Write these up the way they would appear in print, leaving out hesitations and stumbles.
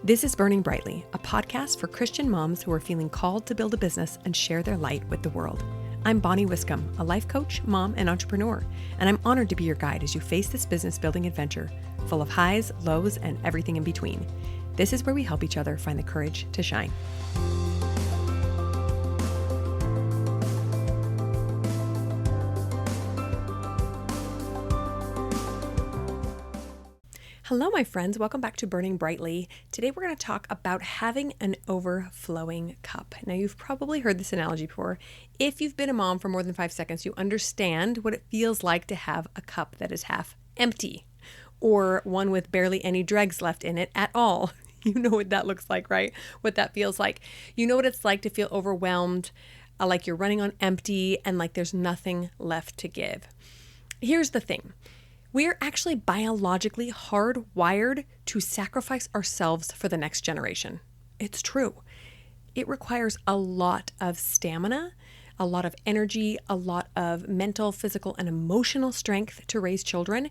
This is Burning Brightly, a podcast for Christian moms who are feeling called to build a business and share their light with the world. I'm Bonnie Wiscombe, a life coach, mom, and entrepreneur, and I'm honored to be your guide as you face this business building adventure full of highs, lows, and everything in between. This is where we help each other find the courage to shine. Hello, my friends. Welcome back to Burning Brightly. Today, we're going to talk about having an overflowing cup. Now, you've probably heard this analogy before. If you've been a mom for more than 5 seconds, you understand what it feels like to have a cup that is half empty or one with barely any dregs left in it at all. You know what that looks like, right? What that feels like. You know what it's like to feel overwhelmed, like you're running on empty and like there's nothing left to give. Here's the thing. We are actually biologically hardwired to sacrifice ourselves for the next generation. It's true. It requires a lot of stamina, a lot of energy, a lot of mental, physical, and emotional strength to raise children.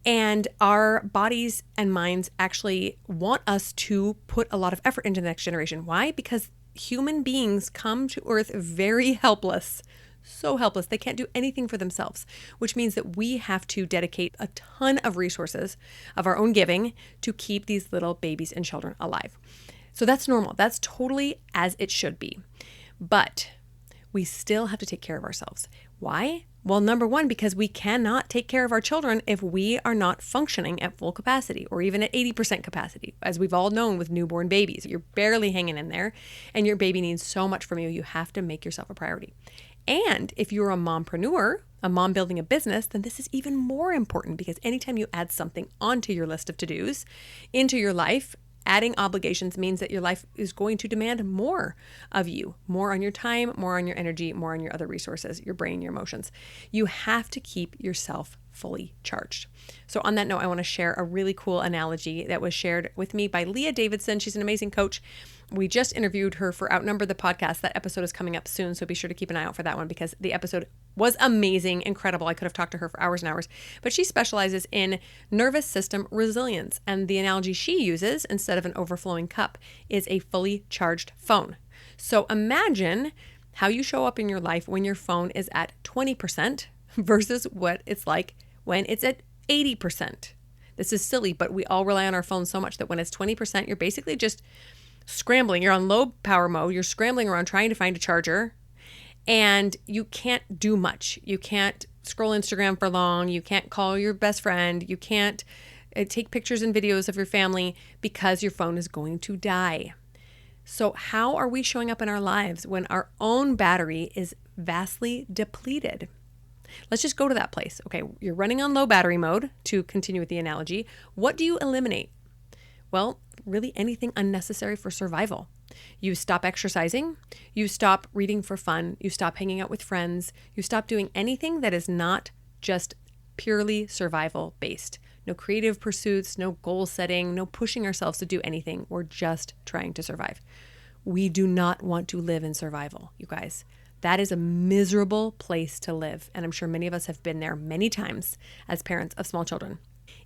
And our bodies and minds actually want us to put a lot of effort into the next generation. Why? Because human beings come to Earth very helpless. So helpless. They can't do anything for themselves, which means that we have to dedicate a ton of resources of our own giving to keep these little babies and children alive. So that's normal. That's totally as it should be. But we still have to take care of ourselves. Why? Well, number one, because we cannot take care of our children if we are not functioning at full capacity or even at 80% capacity. As we've all known with newborn babies, you're barely hanging in there and your baby needs so much from you. You have to make yourself a priority. And if you're a mompreneur, a mom building a business, then this is even more important because anytime you add something onto your list of to-dos into your life, adding obligations means that your life is going to demand more of you, more on your time, more on your energy, more on your other resources, your brain, your emotions. You have to keep yourself fully charged. So on that note, I want to share a really cool analogy that was shared with me by Leah Davidson. She's an amazing coach. We just interviewed her for Outnumber the Podcast. That episode is coming up soon, so be sure to keep an eye out for that one because the episode was amazing, incredible. I could have talked to her for hours and hours, but she specializes in nervous system resilience. And the analogy she uses instead of an overflowing cup is a fully charged phone. So imagine how you show up in your life when your phone is at 20% versus what it's like when it's at 80%. This is silly, but we all rely on our phones so much that when it's 20%, you're basically just scrambling. You're on low power mode. You're scrambling around trying to find a charger and you can't do much. You can't scroll Instagram for long. You can't call your best friend. You can't take pictures and videos of your family because your phone is going to die. So how are we showing up in our lives when our own battery is vastly depleted? Let's just go to that place. Okay, you're running on low battery mode, to continue with the analogy. What do you eliminate? Well, really anything unnecessary for survival. You stop exercising, you stop reading for fun, you stop hanging out with friends, you stop doing anything that is not just purely survival based. No creative pursuits, no goal setting, no pushing ourselves to do anything. We're just trying to survive. We do not want to live in survival, you guys. That is a miserable place to live. And I'm sure many of us have been there many times as parents of small children.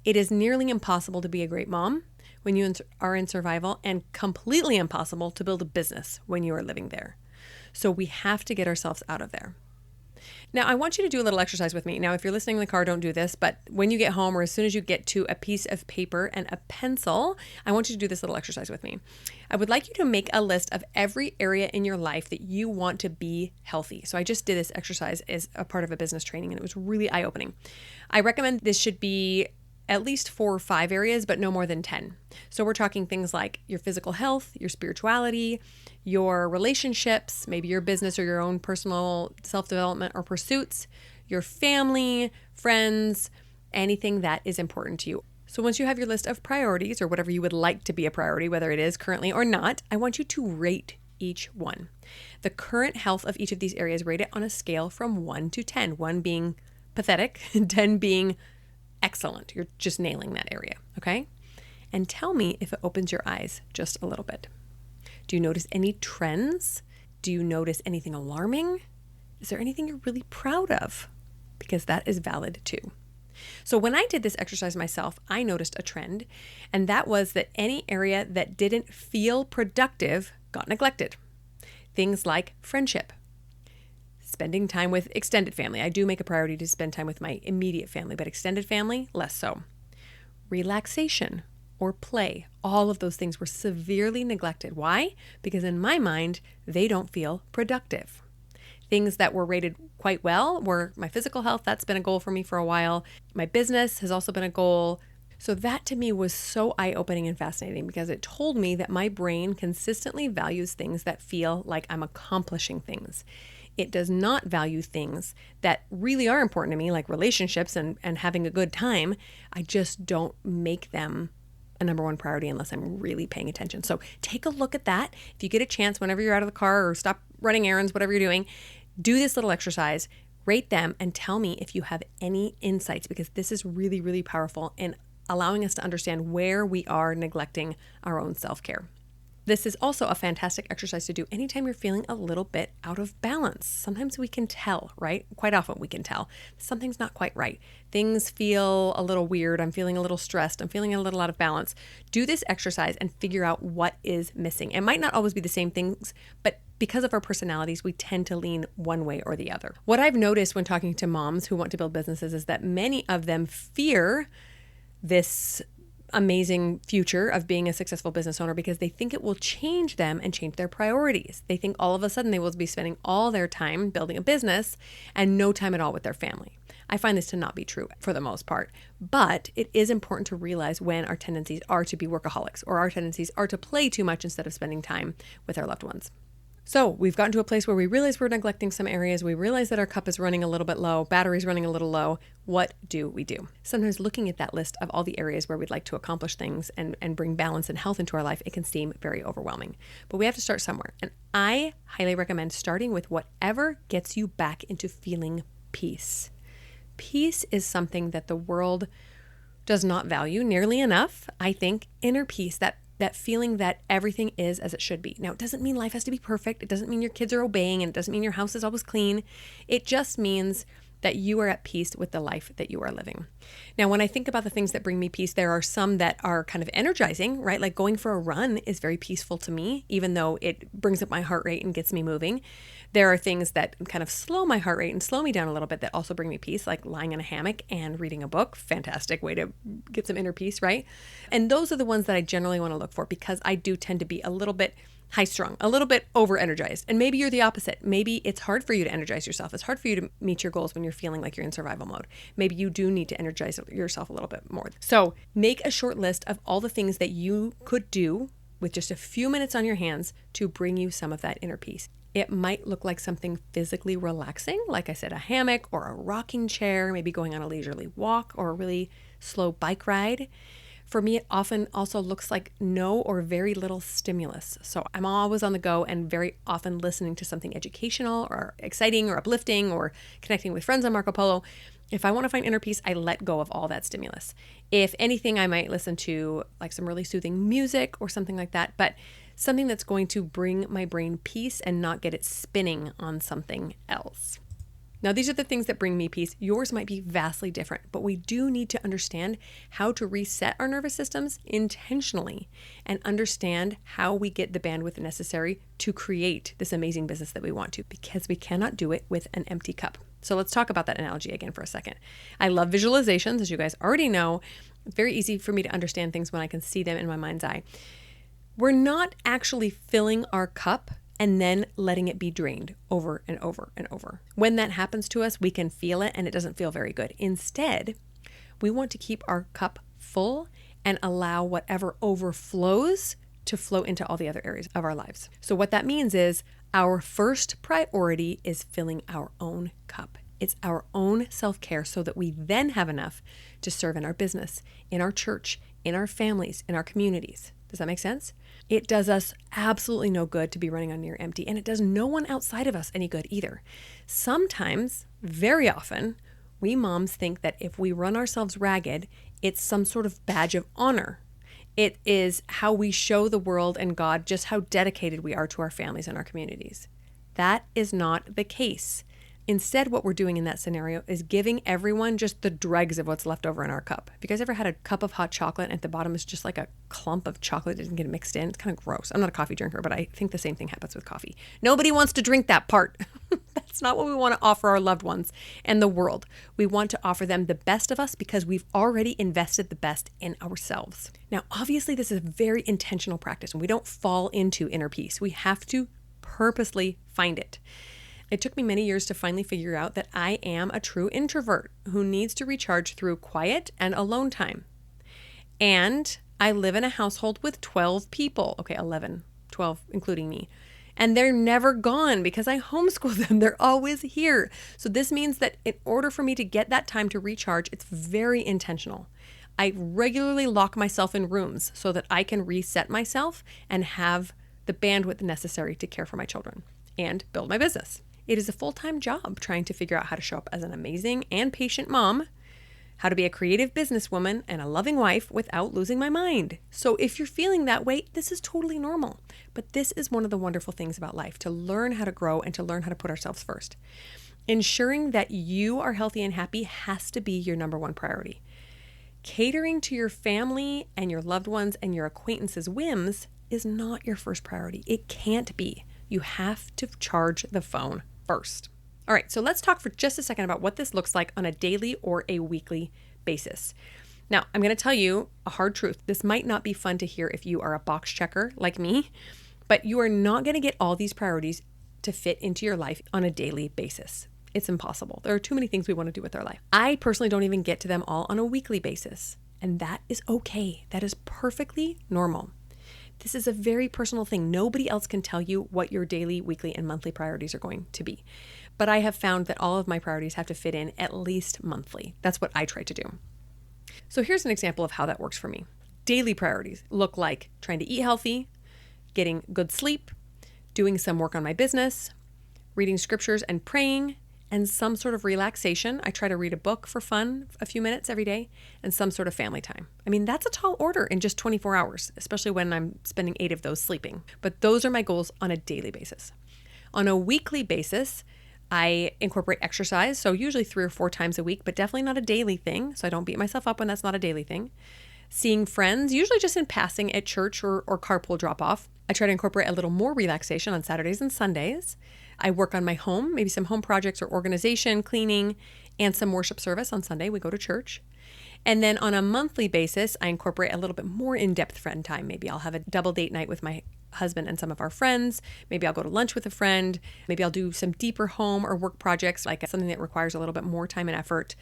It is nearly impossible to be a great mom when you are in survival and completely impossible to build a business when you are living there. So we have to get ourselves out of there. Now, I want you to do a little exercise with me. Now, if you're listening in the car, don't do this, but when you get home or as soon as you get to a piece of paper and a pencil, I want you to do this little exercise with me. I would like you to make a list of every area in your life that you want to be healthy. So I just did this exercise as a part of a business training, and it was really eye-opening. I recommend this should be at least 4 or 5 areas, but no more than 10. So we're talking things like your physical health, your spirituality, your relationships, maybe your business or your own personal self-development or pursuits, your family, friends, anything that is important to you. So once you have your list of priorities or whatever you would like to be a priority, whether it is currently or not, I want you to rate each one. The current health of each of these areas, rate it on a scale from 1 to 10, 1 being pathetic, 10 being excellent. You're just nailing that area, okay? And tell me if it opens your eyes just a little bit. Do you notice any trends? Do you notice anything alarming? Is there anything you're really proud of? Because that is valid too. So when I did this exercise myself, I noticed a trend, and that was that any area that didn't feel productive got neglected. Things like friendship, spending time with extended family. I do make a priority to spend time with my immediate family, but extended family, less so. Relaxation or play, all of those things were severely neglected. Why? Because in my mind, they don't feel productive. Things that were rated quite well were my physical health. That's been a goal for me for a while. My business has also been a goal. So that to me was so eye-opening and fascinating because it told me that my brain consistently values things that feel like I'm accomplishing things. It does not value things that really are important to me, like relationships and having a good time. I just don't make them a number one priority unless I'm really paying attention. So take a look at that. If you get a chance, whenever you're out of the car or stop running errands, whatever you're doing, do this little exercise, rate them, and tell me if you have any insights, because this is really, really powerful in allowing us to understand where we are neglecting our own self-care. This is also a fantastic exercise to do anytime you're feeling a little bit out of balance. Sometimes we can tell, right? Quite often we can tell something's not quite right. Things feel a little weird. I'm feeling a little stressed. I'm feeling a little out of balance. Do this exercise and figure out what is missing. It might not always be the same things, but because of our personalities, we tend to lean one way or the other. What I've noticed when talking to moms who want to build businesses is that many of them fear this amazing future of being a successful business owner because they think it will change them and change their priorities. They think all of a sudden they will be spending all their time building a business and no time at all with their family. I find this to not be true for the most part, but it is important to realize when our tendencies are to be workaholics or our tendencies are to play too much instead of spending time with our loved ones. So we've gotten to a place where we realize we're neglecting some areas. We realize that our cup is running a little bit low, battery's running a little low. What do we do? Sometimes looking at that list of all the areas where we'd like to accomplish things and bring balance and health into our life, it can seem very overwhelming. But we have to start somewhere. And I highly recommend starting with whatever gets you back into feeling peace. Peace is something that the world does not value nearly enough. I think inner peace, that feeling that everything is as it should be. Now, it doesn't mean life has to be perfect. It doesn't mean your kids are obeying, and it doesn't mean your house is always clean. It just means that you are at peace with the life that you are living. Now, when I think about the things that bring me peace, there are some that are kind of energizing, right? Like going for a run is very peaceful to me, even though it brings up my heart rate and gets me moving. There are things that kind of slow my heart rate and slow me down a little bit that also bring me peace, like lying in a hammock and reading a book. Fantastic way to get some inner peace, right? And those are the ones that I generally want to look for because I do tend to be a little bit high-strung, a little bit over-energized. And maybe you're the opposite. Maybe it's hard for you to energize yourself. It's hard for you to meet your goals when you're feeling like you're in survival mode. Maybe you do need to energize yourself a little bit more. So make a short list of all the things that you could do with just a few minutes on your hands to bring you some of that inner peace. It might look like something physically relaxing, like I said, a hammock or a rocking chair, maybe going on a leisurely walk or a really slow bike ride. For me, it often also looks like no or very little stimulus. So I'm always on the go and very often listening to something educational or exciting or uplifting or connecting with friends on Marco Polo. If I want to find inner peace, I let go of all that stimulus. If anything, I might listen to like some really soothing music or something like that, but something that's going to bring my brain peace and not get it spinning on something else. Now, these are the things that bring me peace. Yours might be vastly different, but we do need to understand how to reset our nervous systems intentionally and understand how we get the bandwidth necessary to create this amazing business that we want to, because we cannot do it with an empty cup. So let's talk about that analogy again for a second. I love visualizations, as you guys already know. It's very easy for me to understand things when I can see them in my mind's eye. We're not actually filling our cup and then letting it be drained over and over and over. When that happens to us, we can feel it and it doesn't feel very good. Instead, we want to keep our cup full and allow whatever overflows to flow into all the other areas of our lives. So what that means is our first priority is filling our own cup. It's our own self-care so that we then have enough to serve in our business, in our church, in our families, in our communities. Does that make sense? It does us absolutely no good to be running on near empty, and it does no one outside of us any good either. Sometimes, very often, we moms think that if we run ourselves ragged, it's some sort of badge of honor. It is how we show the world and God just how dedicated we are to our families and our communities. That is not the case. Instead, what we're doing in that scenario is giving everyone just the dregs of what's left over in our cup. Have you guys ever had a cup of hot chocolate and at the bottom is just like a clump of chocolate that didn't get mixed in? It's kind of gross. I'm not a coffee drinker, but I think the same thing happens with coffee. Nobody wants to drink that part. That's not what we want to offer our loved ones and the world. We want to offer them the best of us because we've already invested the best in ourselves. Now, obviously, this is a very intentional practice and we don't fall into inner peace. We have to purposely find it. It took me many years to finally figure out that I am a true introvert who needs to recharge through quiet and alone time. And I live in a household with 12 people. Okay, 11, 12, including me. And they're never gone because I homeschool them. They're always here. So this means that in order for me to get that time to recharge, it's very intentional. I regularly lock myself in rooms so that I can reset myself and have the bandwidth necessary to care for my children and build my business. It is a full-time job trying to figure out how to show up as an amazing and patient mom, how to be a creative businesswoman and a loving wife without losing my mind. So if you're feeling that way, this is totally normal. But this is one of the wonderful things about life, to learn how to grow and to learn how to put ourselves first. Ensuring that you are healthy and happy has to be your number one priority. Catering to your family and your loved ones and your acquaintances' whims is not your first priority. It can't be. You have to charge the phone first. All right, so let's talk for just a second about what this looks like on a daily or a weekly basis. Now, I'm going to tell you a hard truth. This might not be fun to hear if you are a box checker like me, but you are not going to get all these priorities to fit into your life on a daily basis. It's impossible. There are too many things we want to do with our life. I personally don't even get to them all on a weekly basis, and that is okay. That is perfectly normal. This is a very personal thing. Nobody else can tell you what your daily, weekly, and monthly priorities are going to be. But I have found that all of my priorities have to fit in at least monthly. That's what I try to do. So here's an example of how that works for me. Daily priorities look like trying to eat healthy, getting good sleep, doing some work on my business, reading scriptures and praying, and some sort of relaxation. I try to read a book for fun a few minutes every day, and some sort of family time. I mean, that's a tall order in just 24 hours, especially when I'm spending 8 of those sleeping. But those are my goals on a daily basis. On a weekly basis, I incorporate exercise, so usually 3 or 4 times a week, but definitely not a daily thing, so I don't beat myself up when that's not a daily thing. Seeing friends, usually just in passing at church or carpool drop-off. I try to incorporate a little more relaxation on Saturdays and Sundays. I work on my home, maybe some home projects or organization, cleaning, and some worship service on Sunday. We go to church. And then on a monthly basis, I incorporate a little bit more in-depth friend time. Maybe I'll have a double date night with my husband and some of our friends. Maybe I'll go to lunch with a friend. Maybe I'll do some deeper home or work projects, like something that requires a little bit more time and effort.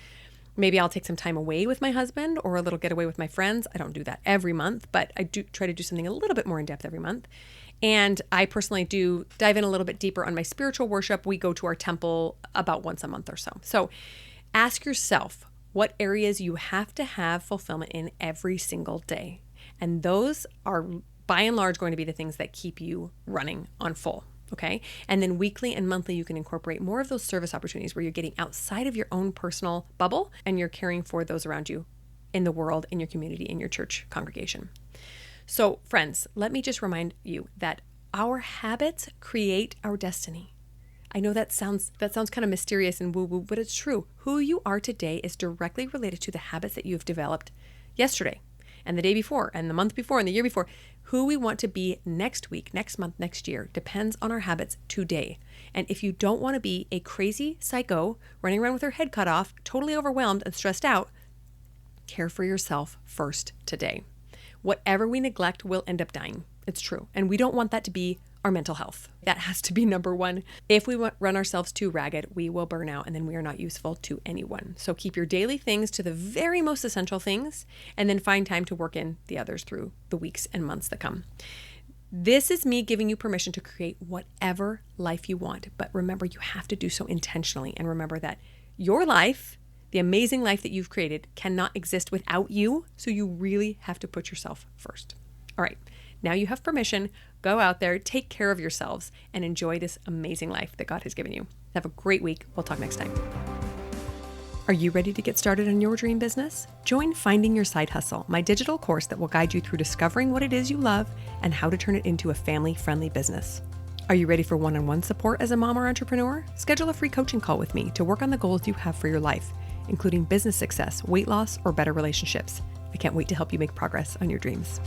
Maybe I'll take some time away with my husband or a little getaway with my friends. I don't do that every month, but I do try to do something a little bit more in depth every month. And I personally do dive in a little bit deeper on my spiritual worship. We go to our temple about once a month or so. So ask yourself what areas you have to have fulfillment in every single day. And those are by and large going to be the things that keep you running on full. Okay. And then weekly and monthly, you can incorporate more of those service opportunities where you're getting outside of your own personal bubble and you're caring for those around you in the world, in your community, in your church congregation. So friends, let me just remind you that our habits create our destiny. I know that sounds kind of mysterious and woo-woo, but it's true. Who you are today is directly related to the habits that you have developed yesterday and the day before and the month before and the year before. Who we want to be next week, next month, next year depends on our habits today. And if you don't want to be a crazy psycho running around with her head cut off, totally overwhelmed and stressed out, care for yourself first today. Whatever we neglect will end up dying. It's true. And we don't want that to be our mental health. That has to be number one. If we run ourselves too ragged, we will burn out and then we are not useful to anyone. So keep your daily things to the very most essential things and then find time to work in the others through the weeks and months that come. This is me giving you permission to create whatever life you want. But remember, you have to do so intentionally. And remember that your life, the amazing life that you've created, cannot exist without you. So you really have to put yourself first. All right. Now you have permission. Go out there, take care of yourselves, and enjoy this amazing life that God has given you. Have a great week. We'll talk next time. Are you ready to get started on your dream business? Join Finding Your Side Hustle, my digital course that will guide you through discovering what it is you love and how to turn it into a family-friendly business. Are you ready for one-on-one support as a mom or entrepreneur? Schedule a free coaching call with me to work on the goals you have for your life, including business success, weight loss, or better relationships. I can't wait to help you make progress on your dreams.